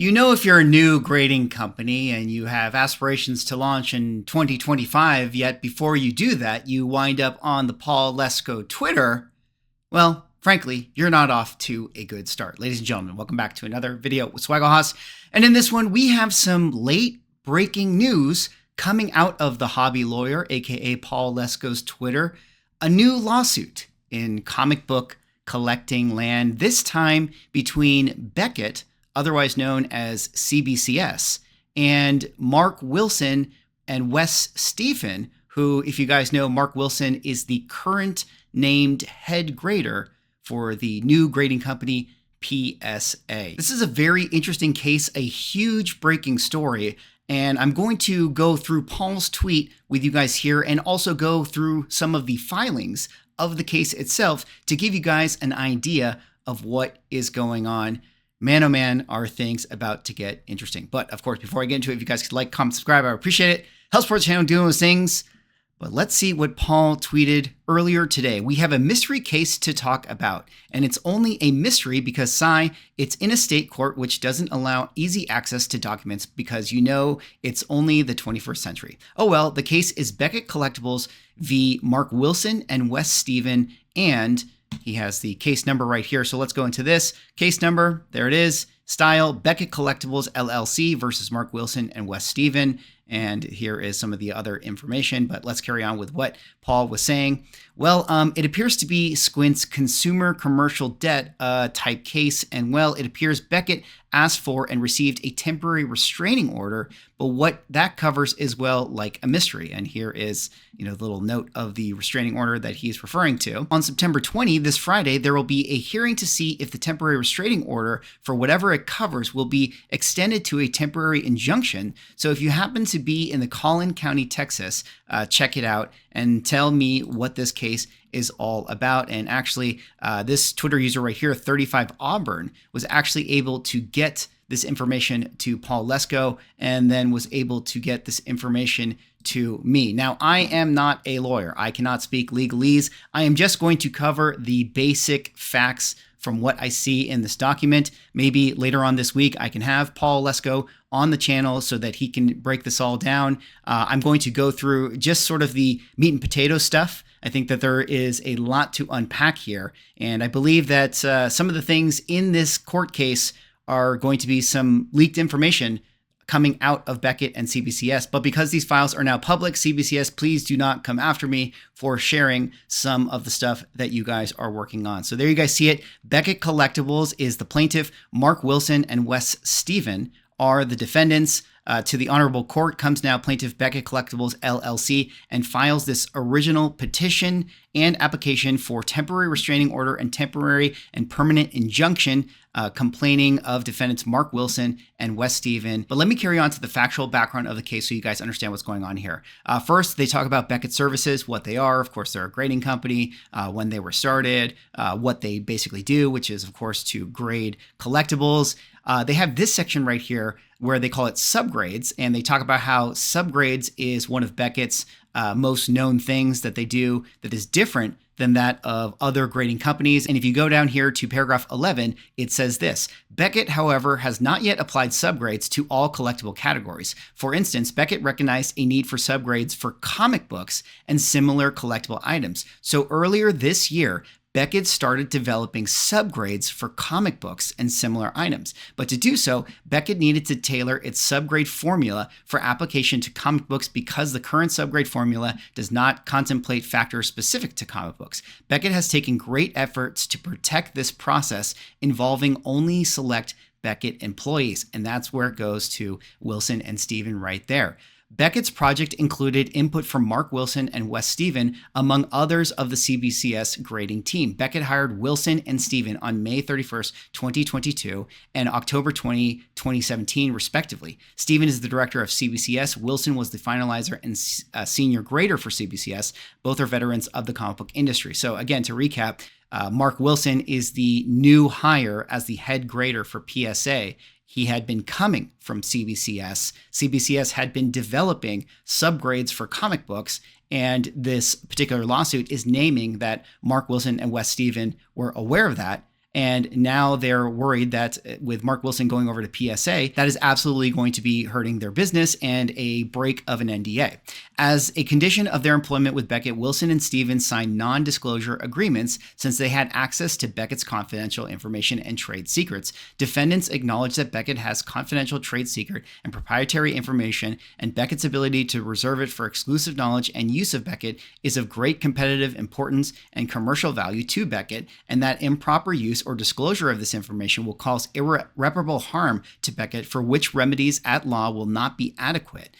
You know, if you're a new grading company and you have aspirations to launch in 2025, yet before you do that, you wind up on the Paul Lesko Twitter, well, frankly, you're not off to a good start. Ladies and gentlemen, welcome back to another video with Swaggle. And in this one, we have some late breaking news coming out of the hobby lawyer, aka Paul Lesko's Twitter, a new lawsuit in comic book collecting land, this time between Beckett, otherwise known as CBCS, and Mark Wilson and West Stephan, who, if you guys know, Mark Wilson is the current named head grader for the new grading company PSA. This is a very interesting case, a huge breaking story, and I'm going to go through Paul's tweet with you guys here and also go through some of the filings of the case itself to give you guys an idea of what is going on. Man, oh man, are things about to get interesting. But of course, before I get into it, if you guys could like, comment, subscribe, I would appreciate it. Help support the channel doing those things. But let's see what Paul tweeted earlier today. We have a mystery case to talk about, and it's only a mystery because, it's in a state court which doesn't allow easy access to documents because you know it's only the 21st century. Oh well, the case is Beckett Collectibles v. Mark Wilson and West Stephan, and he has the case number right here. So let's go into this. Case number, there it is. Style, Beckett Collectibles LLC versus Mark Wilson and West Stephan. And here is some of the other information, but let's carry on with what Paul was saying. Well, it appears to be Squint's consumer commercial debt type case. And well, it appears Beckett asked for and received a temporary restraining order, but what that covers is, well, like a mystery. And here is, the little note of the restraining order that he's referring to. On September 20, this Friday, there will be a hearing to see if the temporary restraining order for whatever it covers will be extended to a temporary injunction. So if you happen to be in the Collin County, Texas, check it out and tell me what this case is all about. And actually, this Twitter user right here, 35 Auburn, was actually able to get this information to Paul Lesko and then was able to get this information to me. Now, I am not a lawyer. I cannot speak legalese. I am just going to cover the basic facts from what I see in this document. Maybe later on this week, I can have Paul Lesko on the channel so that he can break this all down. I'm going to go through just sort of the meat and potato stuff. I think that there is a lot to unpack here. And I believe that some of the things in this court case are going to be some leaked information coming out of Beckett and CBCS. But because these files are now public, CBCS, please do not come after me for sharing some of the stuff that you guys are working on. So there you guys see it. Beckett Collectibles is the plaintiff. Mark Wilson and West Stephan are the defendants. To the Honorable Court comes now plaintiff Beckett Collectibles LLC and files this original petition and application for temporary restraining order and temporary and permanent injunction complaining of defendants Mark Wilson and West Stephan. But let me carry on to the factual background of the case so you guys understand what's going on here. First, they talk about Beckett Services, what they are. Of course, they're a grading company, when they were started, what they basically do, which is, of course, to grade collectibles. They have this section right here where they call it SUBGRADES, and they talk about how SUBGRADES is one of Beckett's most known things that they do that is different than that of other grading companies. And if you go down here to paragraph 11, it says this: Beckett, however, has not yet applied subgrades to all collectible categories. For instance, Beckett recognized a need for subgrades for comic books and similar collectible items. So earlier this year, Beckett started developing subgrades for comic books and similar items. But to do so, Beckett needed to tailor its subgrade formula for application to comic books because the current subgrade formula does not contemplate factors specific to comic books. Beckett has taken great efforts to protect this process involving only select Beckett employees. And that's where it goes to Wilson and Stephan right there. Beckett's project included input from Mark Wilson and West Stephan, among others of the CBCS grading team. Beckett hired Wilson and Stephan on May 31st, 2022 and October 20, 2017, respectively. Stephan is the director of CBCS. Wilson was the finalizer and senior grader for CBCS. Both are veterans of the comic book industry. So again, to recap, Mark Wilson is the new hire as the head grader for PSA. He had been coming from CBCS. CBCS had been developing subgrades for comic books, and this particular lawsuit is naming that Mark Wilson and West Stephan were aware of that And now they're worried that with Mark Wilson going over to PSA, that is absolutely going to be hurting their business and a break of an NDA. As a condition of their employment with Beckett, Wilson and Stephan signed non-disclosure agreements since they had access to Beckett's confidential information and trade secrets. Defendants acknowledge that Beckett has confidential trade secret and proprietary information, and Beckett's ability to reserve it for exclusive knowledge and use of Beckett is of great competitive importance and commercial value to Beckett, and that improper use or disclosure of this information will cause irreparable harm to Beckett, for which remedies at law will not be adequate.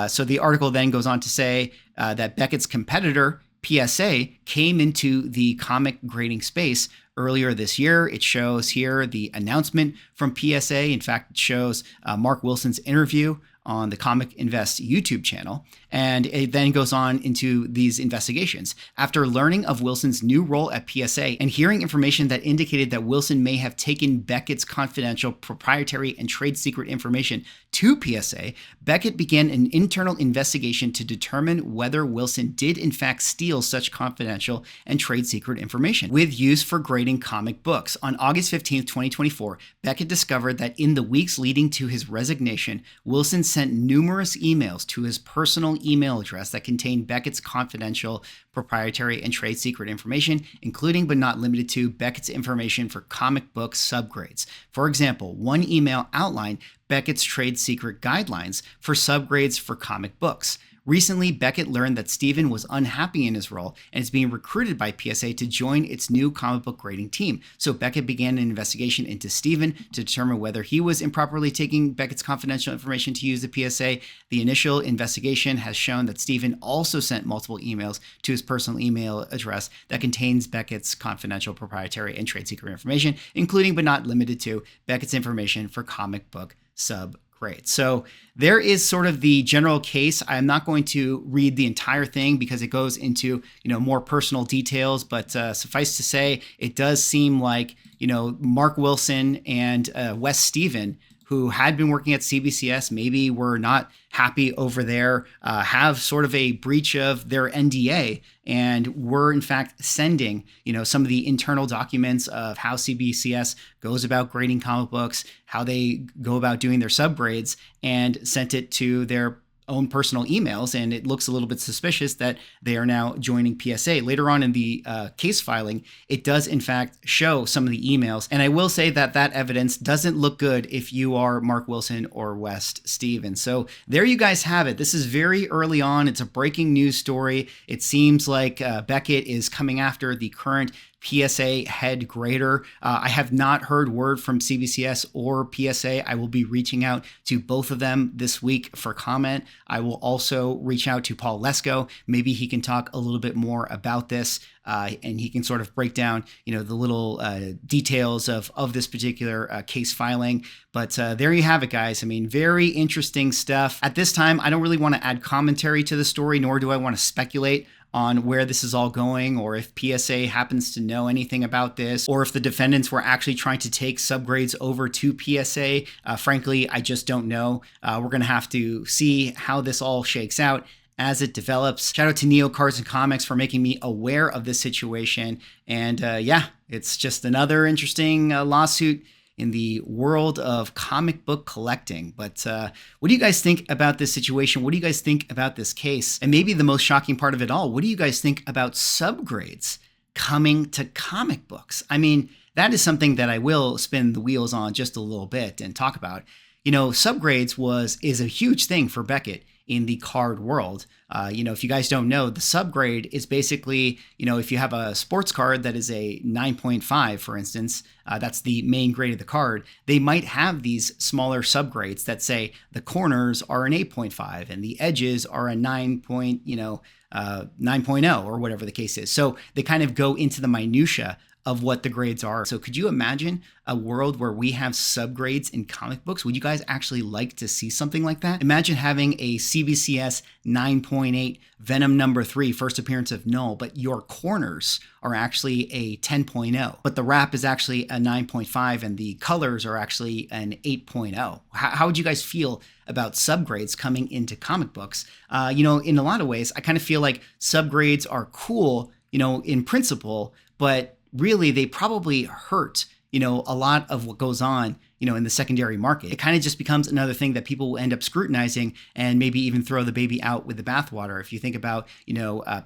So the article then goes on to say that Beckett's competitor, PSA, came into the comic grading space earlier this year. It shows here the announcement from PSA. In fact, it shows Mark Wilson's interview on the Comic Invest YouTube channel. And it then goes on into these investigations. After learning of Wilson's new role at PSA and hearing information that indicated that Wilson may have taken Beckett's confidential, proprietary, and trade secret information to PSA, Beckett began an internal investigation to determine whether Wilson did in fact steal such confidential and trade secret information with use for grading comic books. On August 15th, 2024, Beckett discovered that in the weeks leading to his resignation, Wilson sent numerous emails to his personal email address that contained Beckett's confidential, proprietary, and trade secret information, including but not limited to Beckett's information for comic book subgrades. For example, one email outlined Beckett's trade secret guidelines for subgrades for comic books. Recently, Beckett learned that Stephan was unhappy in his role and is being recruited by PSA to join its new comic book grading team. So Beckett began an investigation into Stephan to determine whether he was improperly taking Beckett's confidential information to use the PSA. The initial investigation has shown that Stephan also sent multiple emails to his personal email address that contains Beckett's confidential, proprietary, and trade secret information, including but not limited to Beckett's information for comic book subgrades. So there is sort of the general case. I'm not going to read the entire thing because it goes into, more personal details, but suffice to say, it does seem like, Mark Wilson and West Stephan, who had been working at CBCS, maybe were not happy over there, have sort of a breach of their NDA, and were in fact sending, some of the internal documents of how CBCS goes about grading comic books, how they go about doing their subgrades, and sent it to their own personal emails, and it looks a little bit suspicious that they are now joining PSA. Later on in the case filing, it does in fact show some of the emails, and I will say that that evidence doesn't look good if you are Mark Wilson or West Stephan. So there you guys have it. This is very early on. It's a breaking news story. It seems like Beckett is coming after the current PSA head grader. I have not heard word from CBCS or PSA. I will be reaching out to both of them this week for comment. I will also reach out to Paul Lesko. Maybe he can talk a little bit more about this, and he can sort of break down, the little details of this particular case filing. But there you have it, guys. I mean, very interesting stuff. At this time, I don't really want to add commentary to the story, nor do I want to speculate on where this is all going, or if PSA happens to know anything about this, or if the defendants were actually trying to take subgrades over to PSA. Frankly, I just don't know. We're going to have to see how this all shakes out as it develops. Shout out to Neo Cards and Comics for making me aware of this situation. And yeah, it's just another interesting lawsuit in the world of comic book collecting. But what do you guys think about this situation? What do you guys think about this case? And maybe the most shocking part of it all, what do you guys think about subgrades coming to comic books? I mean, that is something that I will spin the wheels on just a little bit and talk about. Subgrades is a huge thing for Beckett in the card world. If you guys don't know, the subgrade is basically, if you have a sports card that is a 9.5, for instance, that's the main grade of the card, they might have these smaller subgrades that say the corners are an 8.5 and the edges are a 9.0 or whatever the case is. So they kind of go into the minutia of what the grades are. So could you imagine a world where we have subgrades in comic books? Would you guys actually like to see something like that? Imagine having a CBCS 9.8 Venom number 3 first appearance of Null, but your corners are actually a 10.0, but the wrap is actually a 9.5 and the colors are actually an 8.0. How would you guys feel about subgrades coming into comic books? In a lot of ways, I kind of feel like subgrades are cool, in principle, but really they probably hurt a lot of what goes on, in the secondary market. It kind of just becomes another thing that people will end up scrutinizing and maybe even throw the baby out with the bathwater. If you think about,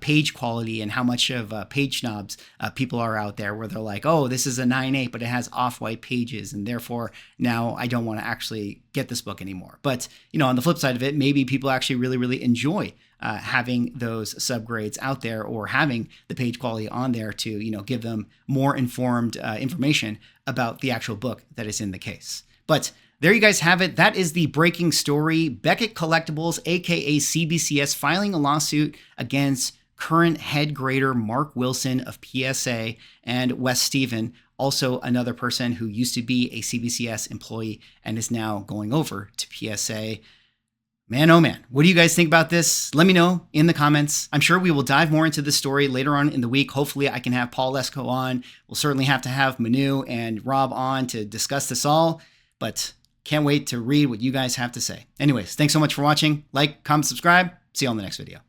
page quality and how much of page snobs people are out there where they're like, oh, this is a 9.8, but it has off-white pages, and therefore now I don't want to actually get this book anymore. But, on the flip side of it, maybe people actually really, really enjoy having those subgrades out there, or having the page quality on there to, give them more informed information about the actual book that is in the case. But there you guys have it. That is the breaking story. Beckett Collectibles, aka CBCS, filing a lawsuit against current head grader Mark Wilson of PSA and West Stephan, also another person who used to be a CBCS employee and is now going over to PSA. Man, oh man, what do you guys think about this? Let me know in the comments. I'm sure we will dive more into this story later on in the week. Hopefully I can have Paul Lesko on. We'll certainly have to have Manu and Rob on to discuss this all, but can't wait to read what you guys have to say. Anyways, thanks so much for watching. Like, comment, subscribe. See you on the next video.